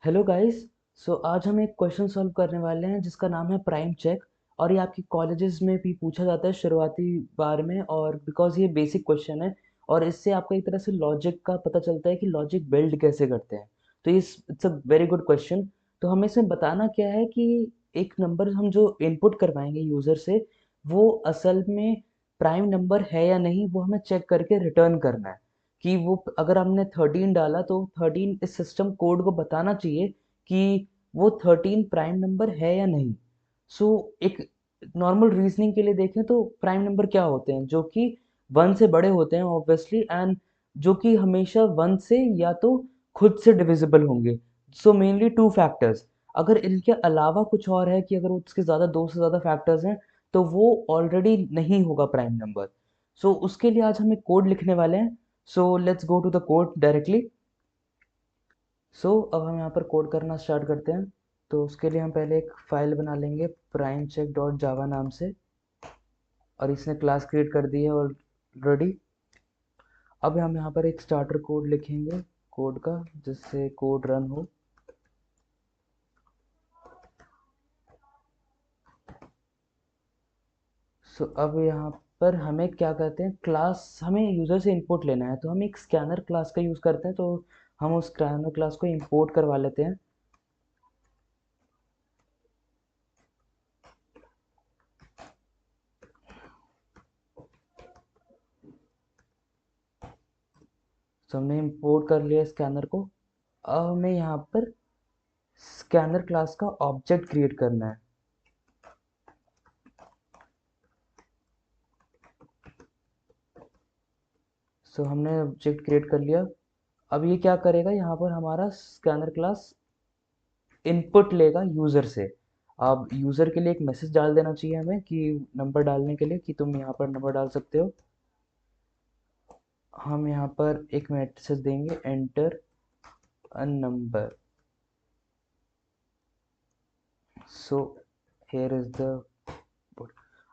Hello guys. सो आज हम एक क्वेश्चन सॉल्व करने वाले हैं जिसका नाम है प्राइम चेक। और ये आपकी कॉलेजेस में भी पूछा जाता है शुरुआती बार में, और बिकॉज ये बेसिक क्वेश्चन है और इससे आपको एक तरह से लॉजिक का पता चलता है कि लॉजिक बिल्ड कैसे करते हैं। तो इस it's a very good question. तो हमें इसमें बताना क्या है कि एक नंबर हम जो इनपुट करवाएंगे यूज़र से, वो असल में प्राइम नंबर है या नहीं, वो हमें चेक करके रिटर्न करना है। कि वो अगर हमने 13 डाला तो 13 इस सिस्टम कोड को बताना चाहिए कि वो 13 प्राइम नंबर है या नहीं। सो एक नॉर्मल रीजनिंग के लिए देखें तो प्राइम नंबर क्या होते हैं, जो कि 1 से बड़े होते हैं ऑब्वियसली, एंड जो कि हमेशा 1 से या तो खुद से डिविजिबल होंगे। So mainly two factors. अगर इनके अलावा कुछ और है कि अगर उसके ज़्यादा, दो से ज़्यादा फैक्टर्स हैं, तो वो ऑलरेडी नहीं होगा प्राइम नंबर। सो उसके लिए आज हम एक कोड लिखने वाले हैं। So let's go to the code directly. So अब हम यहाँ पर कोड करना स्टार्ट करते हैं। तो उसके लिए हम पहले एक फाइल बना लेंगे प्राइम चेक डॉट जावा नाम से, और इसने क्लास क्रिएट कर दी है ऑलरेडी। अब हम यहाँ पर एक स्टार्टर कोड लिखेंगे कोड का, जिससे कोड रन हो। सो अब यहाँ पर हमें क्या कहते हैं, क्लास, हमें यूज़र से इंपोर्ट लेना है, तो हम एक स्कैनर क्लास का यूज़ करते हैं। तो हम उस स्कैनर क्लास को इंपोर्ट करवा लेते हैं। तो हमने इंपोर्ट कर लिया स्कैनर को। अब हमें यहाँ पर स्कैनर क्लास का ऑब्जेक्ट क्रिएट करना है। सो हमने ऑब्जेक्ट क्रिएट कर लिया। अब ये क्या करेगा, यहाँ पर हमारा स्कैनर क्लास इनपुट लेगा यूज़र से। अब यूज़र के लिए एक मैसेज डाल देना चाहिए हमें कि नंबर डालने के लिए, कि तुम यहाँ पर नंबर डाल सकते हो। हम यहाँ पर एक मैसेज देंगे, enter a number. So here is the,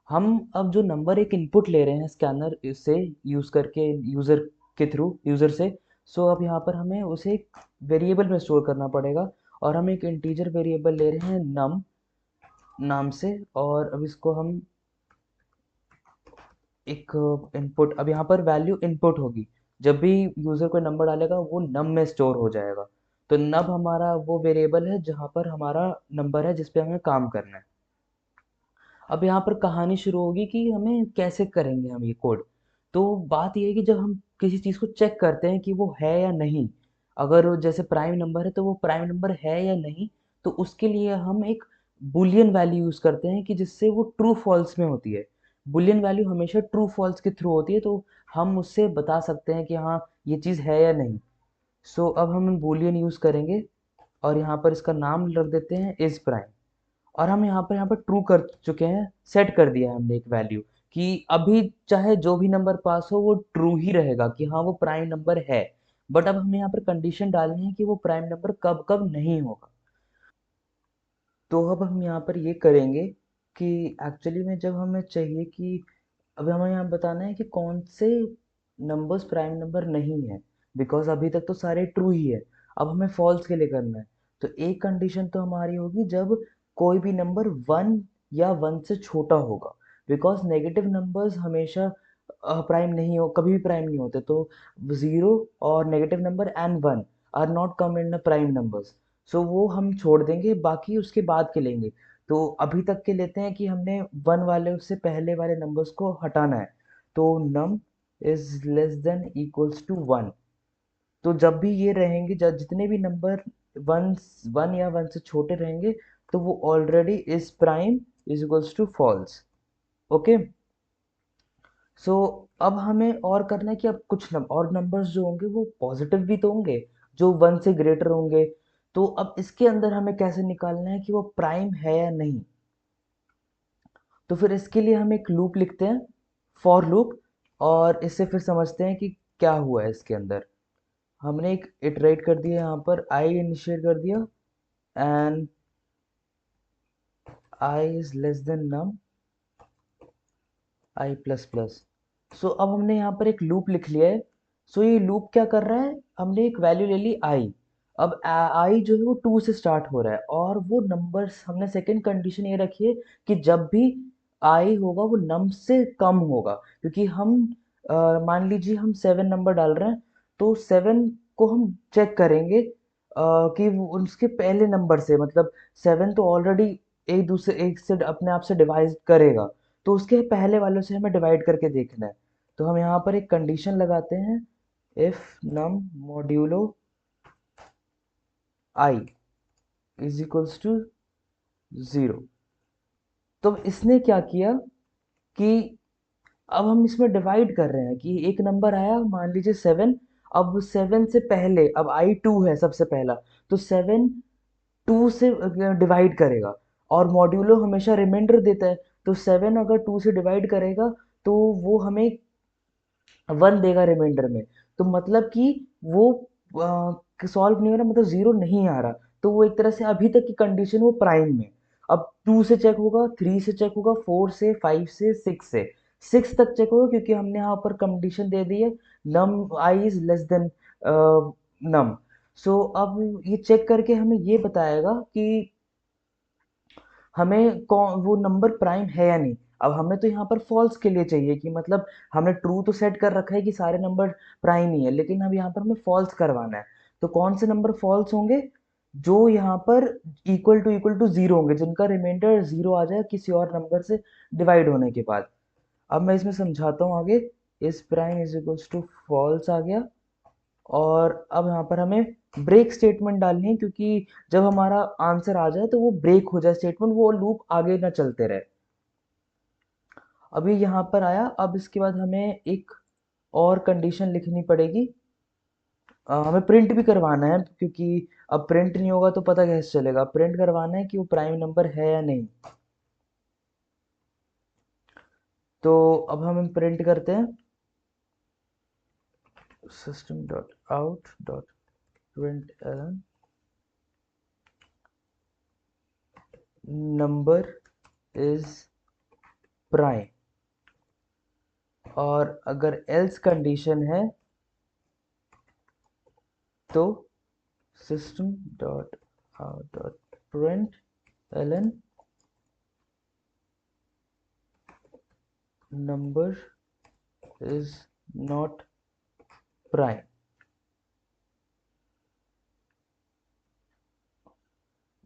हम अब जो नंबर एक इनपुट ले रहे हैं स्कैनर से यूज़ करके, यूज़र के थ्रू, यूज़र से। सो अब यहाँ पर हमें उसे एक वेरिएबल में स्टोर करना पड़ेगा, और हम एक इंटीजर वेरिएबल ले रहे हैं नम नाम से। और अब इसको हम एक इनपुट, अब यहाँ पर वैल्यू इनपुट होगी। जब भी यूज़र कोई नंबर डालेगा वो नम में स्टोर हो जाएगा। तो नब हमारा वो वेरिएबल है जहाँ पर हमारा नंबर है जिस पे हमें काम करना है। अब यहाँ पर कहानी शुरू होगी कि हमें कैसे करेंगे हम ये कोड। तो बात ये है कि जब हम किसी चीज़ को चेक करते हैं कि वो है या नहीं, अगर जैसे प्राइम नंबर है तो वो प्राइम नंबर है या नहीं, तो उसके लिए हम एक बुलियन वैल्यू यूज़ करते हैं कि जिससे वो ट्रू फॉल्स में होती है। बुलियन वैल्यू हमेशा ट्रू फॉल्स के थ्रू होती है, तो हम उससे बता सकते हैं कि हाँ, ये चीज़ है या नहीं। सो अब हम बुलियन यूज़ करेंगे, और यहाँ पर इसका नाम रख देते हैं इज प्राइम। और हम यहाँ पर ट्रू कर चुके हैं, सेट कर दिया है हमने एक वैल्यू कि अभी चाहे जो भी नंबर पास हो वो ट्रू ही रहेगा कि हाँ वो प्राइम नंबर है। बट अब हमें यहाँ पर कंडीशन डालनी है कि वो प्राइम नंबर कब कब नहीं होगा। तो अब हम यहाँ पर ये करेंगे कि एक्चुअली में जब हमें चाहिए कि अब हमें यहाँ बताना है कि कौन से नंबर्स प्राइम नंबर नहीं है, बिकॉज अभी तक तो सारे ट्रू ही है। अब हमें फॉल्स के लिए करना है। तो एक कंडीशन तो हमारी होगी जब कोई भी नंबर 1 या 1 से छोटा होगा, बिकॉज नेगेटिव नंबर्स हमेशा प्राइम नहीं हो, कभी भी प्राइम नहीं होते। तो 0 और negative number and 1 are not come in prime numbers. So वो हम छोड़ देंगे, बाकी उसके बाद के लेंगे। तो अभी तक के लेते हैं कि हमने 1 वाले, उससे पहले वाले नंबर्स को हटाना है। तो num is less than equals to 1। तो जब भी ये रहेंगे, जब जितने भी नंबर 1 या 1 से छोटे रहेंगे, तो वो already is prime is equals to false. Okay. So अब हमें और करना है कि अब कुछ और नंबर्स जो होंगे वो पॉजिटिव भी तो होंगे, जो 1 से ग्रेटर होंगे। तो अब इसके अंदर हमें कैसे निकालना है कि वो प्राइम है या नहीं। तो फिर इसके लिए हम एक लूप लिखते हैं, फॉर लूप। और इससे फिर समझते हैं कि क्या हुआ है इसके अंदर। हमने एक इटरेट कर दिया, यहाँ पर आई इनिशिएट कर दिया, and I is less than num I plus plus. So अब हमने यहाँ पर एक लूप लिख लिया है। सो ये लूप क्या कर रहा है, हमने एक वैल्यू ले ली आई। अब आई जो है वो 2 से स्टार्ट हो रहा है, और वो नंबर्स हमने सेकंड कंडीशन ये रखी है कि जब भी आई होगा वो नम से कम होगा, क्योंकि हम मान लीजिए हम 7 नंबर डाल रहे हैं, तो 7 को हम चेक करेंगे कि वो उसके पहले नंबर से, मतलब 7 तो ऑलरेडी एक से अपने आप से डिवाइड करेगा, तो उसके पहले वालों से हमें डिवाइड करके देखना है। तो हम यहाँ पर एक कंडीशन लगाते हैं, if num modulo i is equals to 0। तो इसने क्या किया कि अब हम इसमें डिवाइड कर रहे हैं कि एक नंबर आया मान लीजिए 7, अब 7 से पहले अब आई 2 है सबसे पहला, तो 7 2 से डिवाइड करेगा, और मॉड्यूलो हमेशा रिमाइंडर देता है, तो 7 अगर 2 से डिवाइड करेगा तो वो हमें 1 देगा रिमाइंडर में। तो मतलब कि वो सॉल्व नहीं हो रहा, मतलब 0 नहीं आ रहा, तो वो एक तरह से अभी तक की कंडीशन वो प्राइम में। अब 2 से चेक होगा, 3 से चेक होगा, 4 से, 5 से, 6 से, 6 तक चेक होगा, क्योंकि हमने यहाँ पर कंडीशन दे दी है नम आई इज लेस देन नम। सो अब ये चेक करके हमें ये बताएगा कि हमें कौन वो नंबर प्राइम है या नहीं। अब हमें तो यहाँ पर फॉल्स के लिए चाहिए, कि मतलब हमने ट्रू तो सेट कर रखा है कि सारे नंबर प्राइम ही है, लेकिन अब यहाँ पर हमें फॉल्स करवाना है। तो कौन से नंबर फॉल्स होंगे? जो यहाँ पर इक्वल टू जीरो होंगे, जिनका रिमाइंडर जीरो आ जाए किसी और नंबर से डिवाइड होने के बाद। अब मैं इसमें समझाता हूँ आगे। इस prime is equals to false आ गया, और अब यहाँ पर हमें ब्रेक स्टेटमेंट डालनी है, क्योंकि जब हमारा आंसर आ जाए तो वो ब्रेक हो जाए स्टेटमेंट, वो लूप आगे ना चलते रहे। अभी यहाँ पर आया, अब इसके बाद हमें एक और कंडीशन लिखनी पड़ेगी। हमें प्रिंट भी करवाना है, क्योंकि अब प्रिंट नहीं होगा तो पता कैसे चलेगा, प्रिंट करवाना है कि वो प्राइम नंबर है या नहीं। तो अब हम प्रिंट करते हैं, system dot out dot print ln number is prime, और अगर एल्स कंडीशन है तो system dot out dot print ln number is not prime.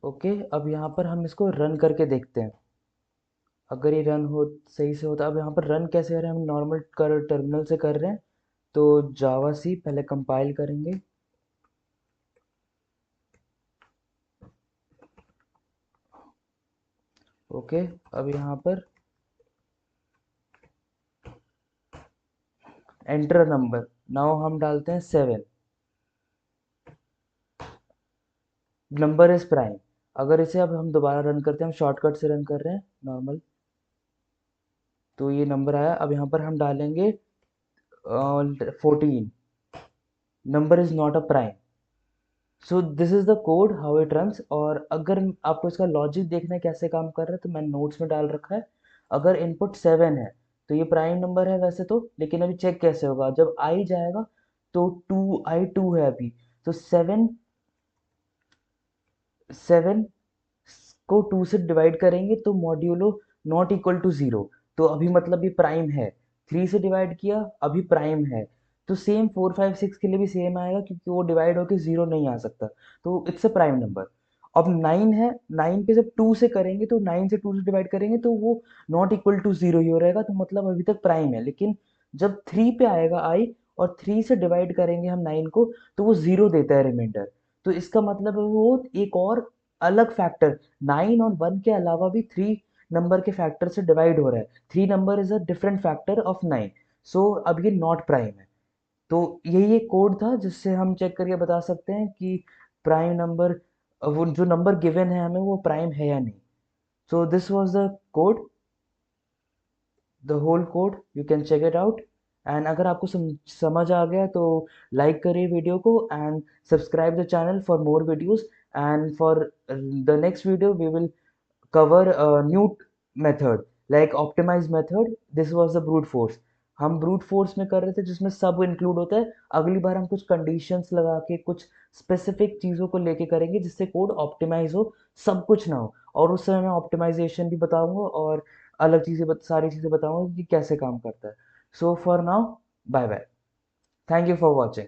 Okay, अब यहाँ पर हम इसको रन करके देखते हैं, अगर ये रन हो सही से होता। अब यहाँ पर रन कैसे कर रहे हैं, हम नॉर्मल कर टर्मिनल से कर रहे हैं, तो जावा सी पहले कंपाइल करेंगे। ओके, अब यहाँ पर एंटर नंबर, नाउ हम डालते हैं 7, नंबर इज प्राइम। अगर इसे अब हम दोबारा रन करते हैं, हम शॉर्टकट से रन कर रहे हैं नॉर्मल, तो ये नंबर आया। अब यहाँ पर हम डालेंगे 14, number is not a prime. So this is the code how it runs. और अगर आपको इसका लॉजिक देखना है कैसे काम कर रहा है, तो मैंने नोट्स में डाल रखा है। अगर इनपुट 7 है तो ये प्राइम नंबर है वैसे तो, लेकिन अभी चेक कैसे होगा, जब आई जाएगा तो आई टू है अभी, तो 7 को 2 से डिवाइड करेंगे तो मॉड्यूलो नॉट इक्वल टू 0, तो अभी मतलब ये प्राइम है। 3 से डिवाइड किया, अभी प्राइम है। तो सेम 4 5 6 के लिए भी सेम आएगा, क्योंकि वो डिवाइड होके 0 नहीं आ सकता, तो इट्स अ प्राइम नंबर। अब 9 है, 9 पे जब 2 से करेंगे, तो 9 से 2 से डिवाइड करेंगे तो वो नॉट इक्वल टू 0 ही हो रहेगा, तो मतलब अभी तक प्राइम है। लेकिन जब 3 पे आएगा आई, और 3 से डिवाइड करेंगे हम 9 को, तो वो 0 देता है रिमाइंडर। तो इसका मतलब है वो एक और अलग फैक्टर, 9 और 1 के अलावा भी 3 नंबर के फैक्टर से डिवाइड हो रहा है। 3 number is a different factor of 9, सो अब ये नॉट प्राइम है। तो यही एक कोड था जिससे हम चेक करके बता सकते हैं कि प्राइम नंबर, वो जो नंबर गिवन है हमें, वो प्राइम है या नहीं। So this was the code, the whole code, you can check it out. And अगर आपको समझ आ गया तो लाइक करिए वीडियो को, and subscribe the channel for more videos. And for the next video we will cover a new method like optimize method. This was the brute force. हम brute force में कर रहे थे जिसमें सब इंक्लूड होता है। अगली बार हम कुछ कंडीशंस लगा के कुछ स्पेसिफिक चीज़ों को लेके करेंगे जिससे कोड ऑप्टिमाइज हो, सब कुछ ना हो। और उस समय मैं ऑप्टिमाइजेशन भी बताऊंगा और अलग चीज़ें सारी चीज़ें बताऊंगा कि कैसे काम करता है। So for now, bye bye. Thank you for watching.